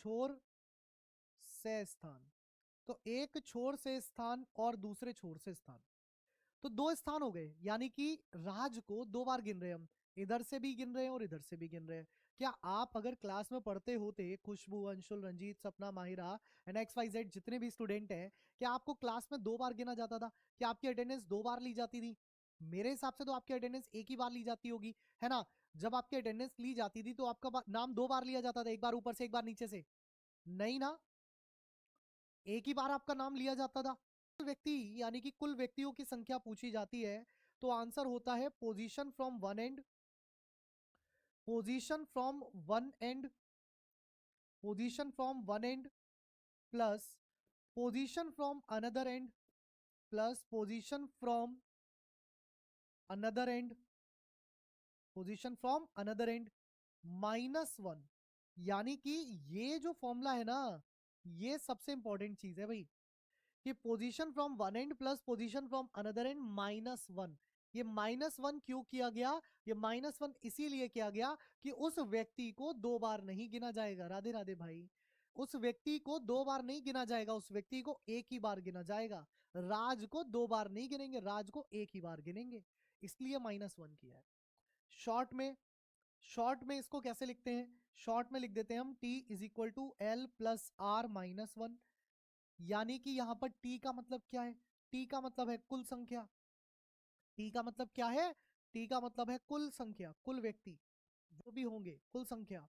छोर से स्थान, तो एक छोर से स्थान और दूसरे छोर से स्थान, तो दो स्थान हो गए, यानी कि राज को दो बार गिन रहे हैं हम, इधर से भी गिन रहे हैं और इधर से भी गिन रहे हैं। क्या आप अगर क्लास में पढ़ते होते, खुशबू, अंशुल, रंजीत, सपना, माहिरा एंड XYZ जितने भी स्टूडेंट हैं, क्या आपको क्लास में दो बार गिना जाता था? क्या आपकी अटेंडेंस दो बार ली जाती थी? मेरे हिसाब से तो आपकी अटेंडेंस एक ही बार ली जाती होगी, है ना? जब आपकी अटेंडेंस ली जाती थी तो आपका नाम दो बार लिया जाता था, एक बार ऊपर से एक बार नीचे से, नहीं ना? एक ही बार आपका नाम लिया जाता था। व्यक्ति यानी कि कुल व्यक्तियों की संख्या पूछी जाती है, तो आंसर होता है position from one and, position from one and, position from one and plus position from another and plus position from another and, position from another and -1। यानी कि ये जो फॉर्मूला है ना, ये सबसे इंपॉर्टेंट चीज है भाई, कि position from one and plus position from another and -1। ये -1 क्यों किया गया? ये -1 इसीलिए किया गया कि उस व्यक्ति को दो बार नहीं गिना जाएगा। राधे राधे भाई, उस व्यक्ति को दो बार नहीं गिना जाएगा, उस व्यक्ति को एक ही बार गिना जाएगा। राज को दो बार नहीं गिनेंगे, राज को एक ही बार गिनेंगे, इसलिए -1 किया है। शॉर्ट में, शॉर्ट में इसको कैसे लिखते हैं? शॉर्ट में लिख देते हैं हम t is equal to L plus R -1। यानी कि यहां पर t का मतलब क्या है? t का मतलब है कुल संख्या। t का मतलब क्या है? t का मतलब है कुल संख्या, कुल व्यक्ति जो भी होंगे, कुल संख्या।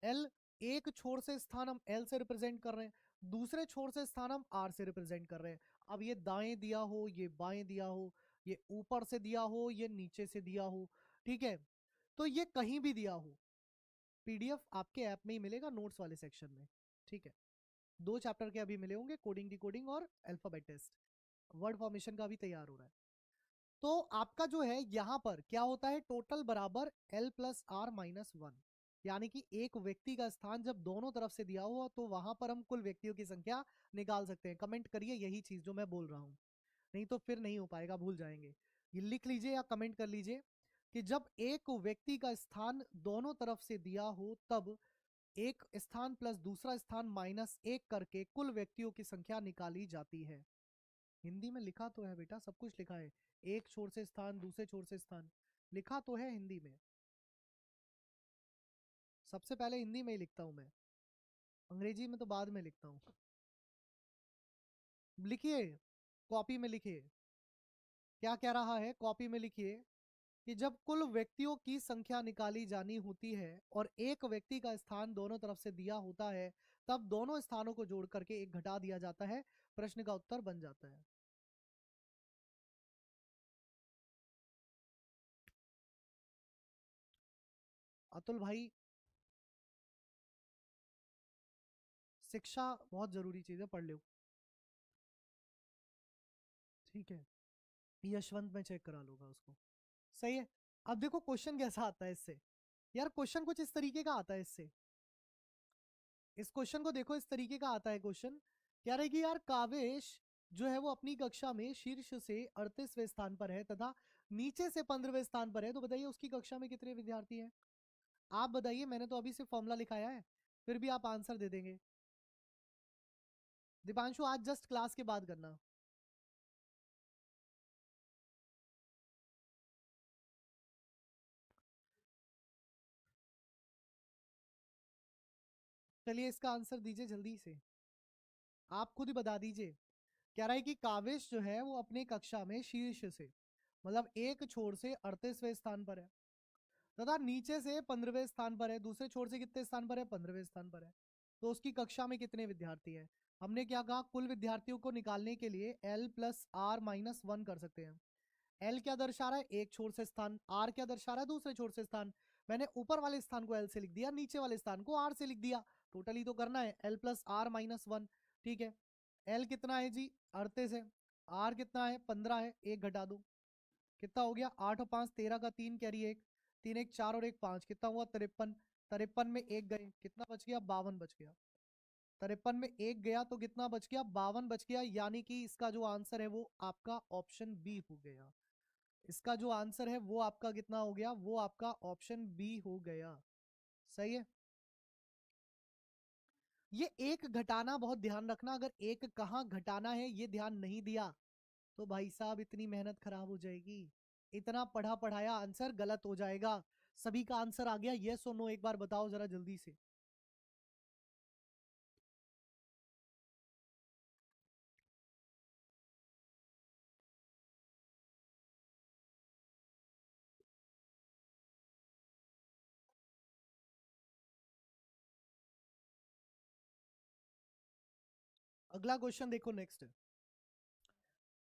l, एक छोर से स्थान हम l से रिप्रेजेंट कर रहे हैं, दूसरे छोर से स्थान हम r से रिप्रेजेंट कर रहे हैं। अब ये दाएं दिया हो, ये बाएं दिया हो, ये ऊपर से दिया हो, ये नीचे से दिया हो, ठीक है, तो ये कहीं भी दिया हो, PDF आपके ऐप में ही मिलेगा, नोट्स वाले सेक्शन में, ठीक है। दो चैप्टर के अभी मिले होंगे, कोडिंग डिकोडिंग और अल्फाबेट टेस्ट, वर्ड फॉर्मेशन का भी तैयार हो रहा है। तो आपका जो है यहां पर क्या होता है, टोटल बराबर L प्लस R -1। यानी कि एक व्यक्ति का स्थान जब दोनों तरफ से दिया हुआ, तो वहां पर हम कुल व्यक्तियों की संख्या निकाल सकते हैं। कमेंट करिए यही चीज जो मैं बोल रहा हूं, नहीं तो फिर नहीं हो पाएगा, भूल जाएंगे। ये लिख लीजिए या कमेंट कर लीजिए कि जब एक व्यक्ति का स्थान दोनों तरफ से दिया हो, तब एक स्थान प्लस दूसरा स्थान -1 करके कुल व्यक्तियों की संख्या निकाली जाती है। हिंदी में लिखा तो है बेटा, सब कुछ लिखा है, एक छोर से स्थान, दूसरे छोर से स्थान, लिखा तो है हिंदी में। सबसे पहले हिंदी में ही लिखता हूं मैं, अंग्रेजी में तो बाद में लिखता हूं। लिखिए, कॉपी में लिखिए, क्या कह रहा है, कॉपी में लिखिए कि जब कुल व्यक्तियों की संख्या निकाली जानी होती है और एक व्यक्ति का स्थान दोनों तरफ से दिया होता है, तब दोनों स्थानों को जोड़ करके एक घटा दिया जाता है, प्रश्न का उत्तर बन जाता है। अतुल भाई, शिक्षा बहुत जरूरी चीज है, पढ़ लो, ठीक है। यशवंत में चेक करा लूंगा उसको, सही है। अब देखो क्वेश्चन कैसा आता है इससे, यार क्वेश्चन कुछ इस तरीके का आता है इससे, इस क्वेश्चन को देखो, इस तरीके का आता है क्वेश्चन। कह रहे कि यार कावेश जो है वो अपनी कक्षा में शीर्ष से 38वें स्थान पर है तथा नीचे से 15वें स्थान पर है, तो बताइए उसकी कक्षा में कितने विद्यार्थी हैं? आप बताइए, मैंने तो अभी सिर्फ फॉर्मूला लिखाया है, फिर भी आप आंसर दे देंगे। दीपांशु आज जस्ट क्लास के बाद करना। चलिए इसका आंसर दीजिए जल्दी से, आप खुद ही बता दीजिए। कह रहा है कि कावेश जो है वो अपनी कक्षा में शीर्ष से, मतलब एक छोर से 38वें स्थान पर है तथा नीचे से 15वें स्थान पर है, दूसरे छोर से कितने स्थान पर है, 15वें स्थान पर है, तो उसकी कक्षा में कितने विद्यार्थी हैं? हमने क्या कहा, कुल विद्यार्थियों को निकालने के लिए L प्लस R -1 कर सकते हैं। L क्या दर्शा रहा है, एक छोर से स्थान, R क्या दर्शा रहा है, दूसरे छोर से स्थान। मैंने ऊपर वाले स्थान को L से लिख दिया, नीचे वाले स्थान को R से लिख दिया, टोटली तो करना है L प्लस R -1, ठीक है। L कितना है जी, 38 है, R कितना है, 15 है, एक घटा दो, कितना हो गया, 8 और 5 13 का 3 कैरी 1, 3 1 4 और 1 5, कितना हुआ 53, 53 में एक गए, कितना बच गया, 52 बच गया। 53 में एक गया तो कितना बच गया, 52 बच गया, यानी कि इसका जो आंसर है वो आपका ऑप्शन बी हो गया। इसका जो आंसर है वो आपका कितना हो गया, वो आपका ऑप्शन बी हो गया, सही है। ये एक घटाना बहुत ध्यान रखना, अगर एक कहाँ घटाना है ये ध्यान नहीं दिया तो भाई साहब इतनी मेहनत खराब हो जाएगी। इतना पढ़ा पढ़ाया आंसर गलत हो जाएगा। सभी का आंसर आ गया, यस और नो एक बार बताओ जरा जल्दी से। अगला क्वेश्चन देखो नेक्स्ट।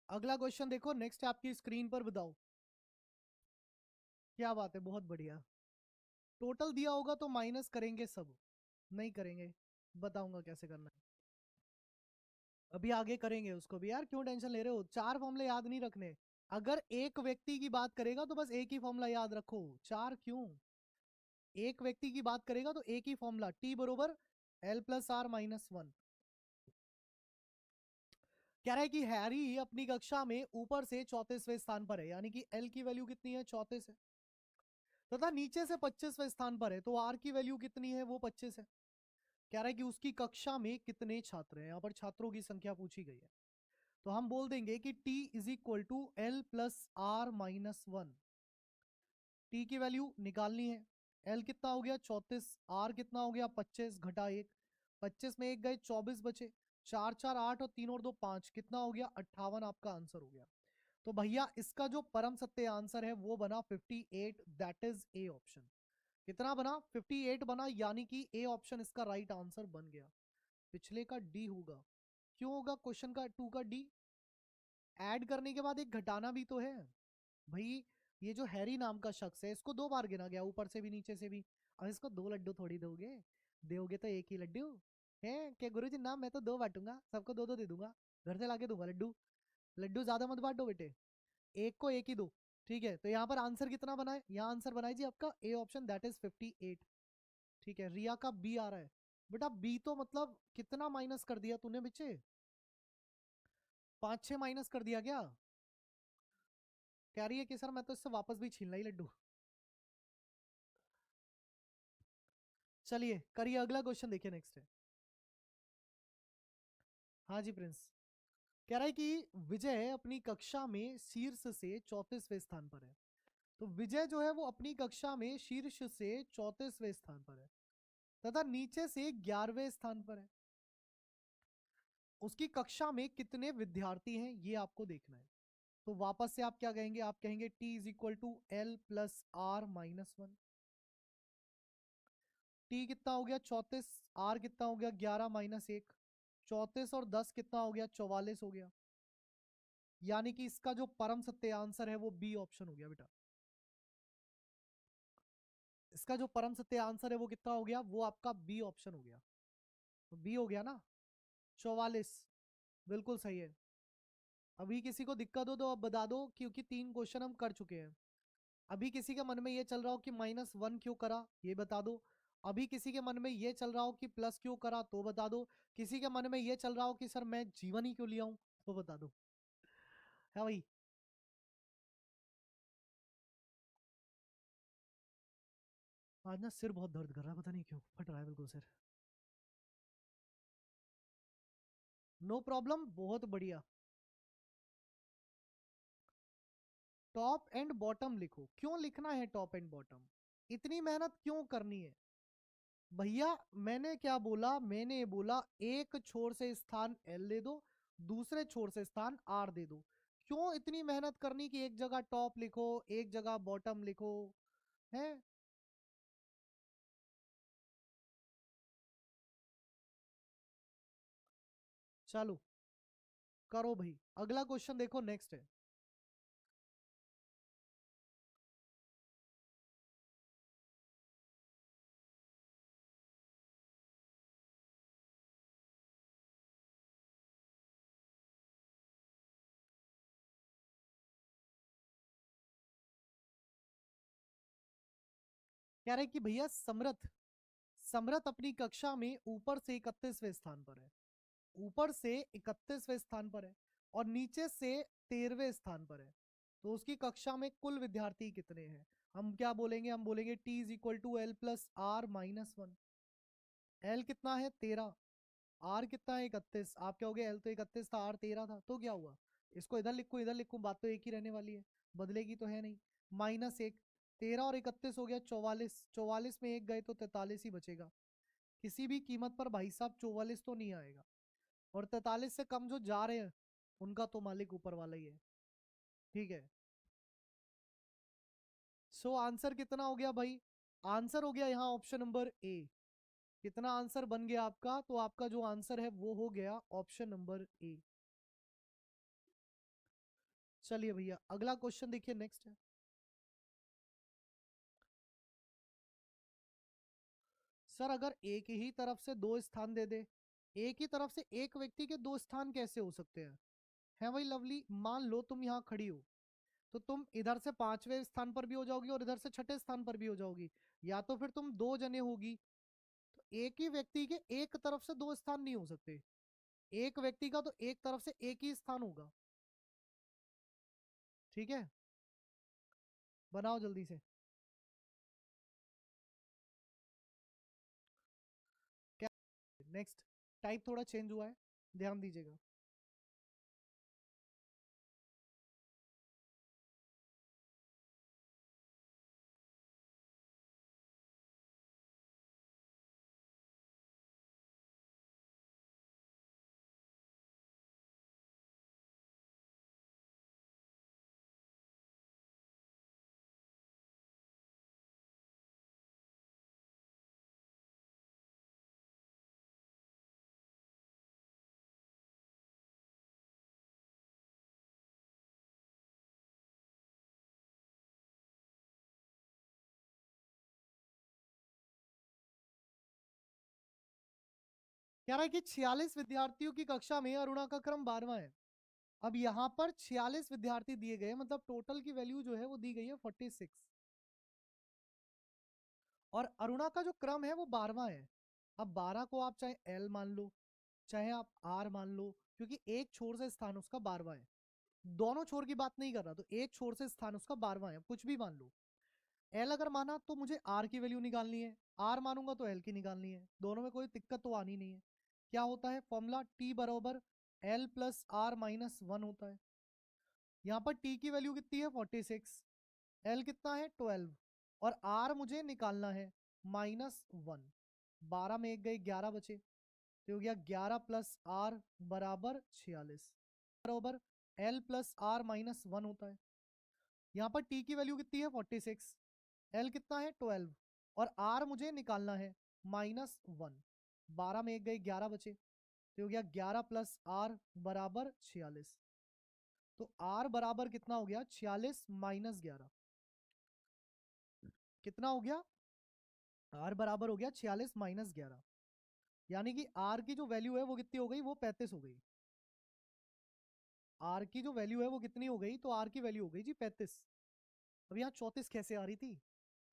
अगला क्वेश्चन देखो नेक्स्ट आपकी स्क्रीन पर, बताओ। क्या बात है, बहुत बढ़िया। टोटल दिया होगा तो माइनस करेंगे सब, नहीं करेंगे, बताऊंगा कैसे करना है। अभी आगे करेंगे उसको भी यार, क्यों टेंशन ले रहे हो, चार फॉर्मूले याद नहीं रखने। अगर एक व्यक्ति की बात करेगा तो बस एक ही फॉर्मूला याद रखो, चार क्यों। एक व्यक्ति की बात करेगा तो एक ही फॉर्मूला, टी बरोबर L+R-1। कह रहा है कि हैरी अपनी कक्षा में ऊपर से 34वें स्थान पर है, यानी कि एल की वैल्यू कितनी है, 34 है, तथा नीचे से 25वें स्थान पर है, तो आर की वैल्यू कितनी है, वो 25 है। कह रहा है कि उसकी कक्षा में कितने छात्र हैं, यहाँ पर छात्रों की संख्या पूछी गई है। तो हम बोल देंगे कि T is equal to L+R-1। T की वैल्यू निकालनी है। एल कितना हो गया 34, आर कितना हो गया 25 घटा 1, 25 में एक गए 24 बचे, 4 4 8 और 3 और 2 5, कितना हो गया 58, आपका आंसर हो गया। तो भैया इसका जो परम सत्य आंसर है वो बना 58, दैट इज ए ऑप्शन। कितना बना 58 बना, यानी कि ए ऑप्शन इसका राइट आंसर बन गया। पिछले का डी होगा, क्यों होगा क्वेश्चन का 2 का डी, ऐड करने के बाद एक घटाना भी तो है भाई। ये जो हैरी नाम का शख्स है इसको 2 बार गिना गया, ऊपर से भी नीचे से भी। अब इसको 2 लड्डू थोड़ी दोगे, दोगे तो एक ही लड्डू है क्या गुरुजी, ना मैं तो 2 बांटूंगा, सबको 2 2 दे दूंगा, घर से लाके दूंगा लड्डू। लड्डू ज्यादा मत बांटो बेटे, एक को एक ही दो। ठीक है, तो यहाँ पर आंसर कितना बना है, यहाँ आंसर बना है जी आपका ए ऑप्शन, दैट इज 58। ठीक है, रिया का बी आ रहा है। बेटा बी तो मतलब कितना माइनस कर दिया तूने बच्चे, 5 6 माइनस कर दिया क्या। कह रही है कि सर मैं तो इससे वापस भी छीन ला ही लड्डू। चलिए करिए, अगला क्वेश्चन देखिए नेक्स्ट है। हाँ जी प्रिंस। कह रहा है कि विजय अपनी कक्षा में शीर्ष से 34वें स्थान पर है। तो विजय जो है वो अपनी कक्षा में शीर्ष से 34वें स्थान पर है, तथा नीचे से 11वें स्थान पर है। उसकी कक्षा में कितने विद्यार्थी हैं ये आपको देखना है। तो वापस से आप क्या कहेंगे, आप कहेंगे T is equal to L+R-1। T कितना हो गया 34, आर कितना हो गया 11 - 1, 34 और 10 कितना हो गया 44 हो गया। यानी कि इसका जो परम सत्य आंसर है वो बी ऑप्शन हो गया बेटा। इसका जो परम सत्य आंसर है वो कितना हो गया, वो आपका बी ऑप्शन हो गया। तो बी हो गया ना, 44, बिल्कुल सही है। अभी किसी को दिक्कत हो तो अब बता दो, क्योंकि 3 क्वेश्चन हम कर चुके हैं। अभी किसी के मन में ये चल रहा हो कि -1 क्यों करा, ये बता दो। अभी किसी के मन में ये चल रहा हो कि प्लस क्यों करा, तो बता दो। किसी के मन में ये चल रहा हो कि सर मैं जीवन ही क्यों लिया हूं, तो बता दो। है भाई। आज ना सिर बहुत दर्द कर रहा है, पता नहीं क्यों फट रहा है बिल्कुल सिर। नो प्रॉब्लम, बहुत बढ़िया। टॉप एंड बॉटम लिखो, क्यों लिखना है टॉप एंड बॉटम, इतनी मेहनत क्यों करनी है। भैया मैंने क्या बोला, मैंने बोला एक छोर से स्थान एल दे दो, दूसरे छोर से स्थान आर दे दो। क्यों इतनी मेहनत करनी कि एक जगह टॉप लिखो एक जगह बॉटम लिखो, है। चलो करो भाई, अगला क्वेश्चन देखो नेक्स्ट है। कह रहे कि भैया समरथ, समरथ अपनी कक्षा में ऊपर से 31वें स्थान पर है, ऊपर से 31वें स्थान पर है, और नीचे से 13वें स्थान पर है। तो उसकी कक्षा में कुल विद्यार्थी कितने हैं, हम क्या बोलेंगे, हम बोलेंगे T is equal to L+R-1। L कितना है 13, आर कितना है 31, आप क्या हो गया, एल तो 31 था, आर 13 था, तो क्या हुआ, इसको इधर लिखूं इधर लिखूं, बात तो एक ही रहने वाली है, बदलेगी तो है नहीं। -1, 13 और 31 हो गया 44, 44 में एक गए तो 43 ही बचेगा। किसी भी कीमत पर भाई साहब 44 तो नहीं आएगा, और 43 से कम जो जा रहे हैं उनका तो मालिक ऊपर वाला ही है। ठीक है, सो आंसर कितना हो गया भाई, आंसर हो गया यहाँ ऑप्शन नंबर ए। कितना आंसर बन गया आपका, तो आपका जो आंसर है वो हो गया ऑप्शन नंबर ए। चलिए भैया अगला क्वेश्चन देखिए, नेक्स्ट है। सर अगर एक ही तरफ से दो स्थान दे दे, एक ही तरफ से एक व्यक्ति के दो स्थान कैसे हो सकते हैं? है भाई लवली, मान लो तुम यहाँ खड़ी हो, तो तुम इधर से 5वें स्थान पर भी हो जाओगी और इधर से 6ठे स्थान पर भी हो जाओगी, या तो फिर तुम दो जने होगी। तो एक ही व्यक्ति के एक तरफ से दो स्थान नहीं हो सकते, एक व्यक्ति का तो एक तरफ से एक ही स्थान होगा। ठीक है, बनाओ जल्दी से। क्या, नेक्स्ट, टाइप थोड़ा चेंज हुआ है, ध्यान दीजिएगा। कह रहा है कि 46 विद्यार्थियों की कक्षा में अरुणा का क्रम 12वां है। अब यहाँ पर 46 विद्यार्थी दिए गए, मतलब टोटल की वैल्यू जो है वो दी गई है 46, और अरुणा का जो क्रम है वो 12वां है। अब 12 को आप चाहे एल मान लो, चाहे आप आर मान लो, क्योंकि एक छोर से स्थान उसका 12वां है। दोनों छोर की बात नहीं कर रहा, तो एक छोर से स्थान उसका 12वां है, कुछ भी मान लो। एल अगर माना तो मुझे आर की वैल्यू निकालनी है, आर मानूंगा तो एल की निकालनी है, दोनों में कोई दिक्कत तो आनी नहीं है। क्या होता है फॉर्मूला, टी बराबर एल प्लस आर माइनस 1 होता है। यहाँ पर टी की वैल्यू कितनी है 46, एल कितना है 12, और आर मुझे निकालना है -1। 12 में एक गए 11 बचे, तो हो गया 11 प्लस आर बराबर 46, बराबर एल प्लस आर माइनस 1 होता है। यहाँ पर टी की वैल्यू कितनी है 46, एल कितना है 12, और आर मुझे निकालना है -1। 12 में एक गए 11 बचे, तो हो गया 11 प्लस आर बराबर 46। तो आर बराबर कितना हो गया 46 माइनस 11, कितना हो गया, आर बराबर हो गया 46 माइनस 11, यानी कि आर की जो वैल्यू है वो कितनी हो गई, वो 35 हो गई। आर की जो वैल्यू है वो कितनी हो गई, तो आर की वैल्यू हो गई जी 35। अब यहाँ 34 कैसे आ रही थी,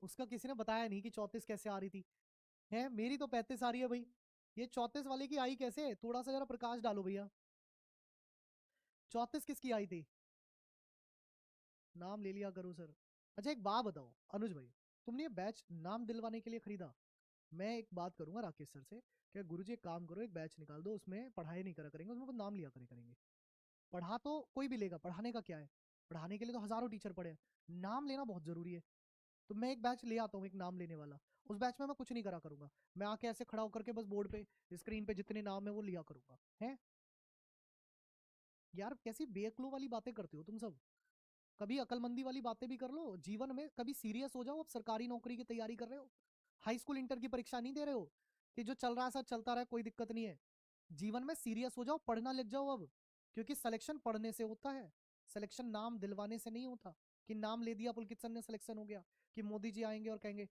उसका किसी ने बताया नहीं कि 34 कैसे आ रही थी। है मेरी तो 35 आ रही है भाई, ये 34 वाले की आई कैसे, थोड़ा सा जरा प्रकाश डालो भैया, 34 किसकी आई थी, नाम ले लिया करो सर। अच्छा एक बात बताओ अनुज भाई, तुमने ये बैच नाम दिलवाने के लिए खरीदा? मैं एक बात करूंगा राकेश सर से, क्या गुरुजी एक काम करो, एक बैच निकाल दो, उसमें पढ़ाई नहीं करा करेंगे, उसमें बस नाम लिया करेंगे। पढ़ा तो कोई भी लेगा, पढ़ाने का क्या है, पढ़ाने के लिए तो हजारों टीचर पढ़े हैं, नाम लेना बहुत जरूरी है। तो मैं एक बैच ले आता हूँ, एक नाम लेने वाला, उस बैच में मैं कुछ नहीं करा करूंगा, मैं आके ऐसे खड़ा होकर के बस बोर्ड पे स्क्रीन पे जितने नाम है वो लिया करूंगा। है यार कैसी बेअक्लों वाली बातें करते हो तुम सब, कभी अकलमंदी वाली बातें भी कर लो जीवन में, कभी सीरियस हो जाओ। अब सरकारी नौकरी की तैयारी कर रहे हो, हाई स्कूल इंटर की परीक्षा नहीं दे रहे हो कि जो चल रहा है सब चलता रहा, कोई दिक्कत नहीं है। जीवन में सीरियस हो जाओ, पढ़ना लग जाओ अब, क्योंकि सिलेक्शन पढ़ने से होता है, सिलेक्शन नाम दिलवाने से नहीं होता कि नाम ले दिया पुलकित सर ने सिलेक्शन हो गया, कि मोदी जी आएंगे और कहेंगे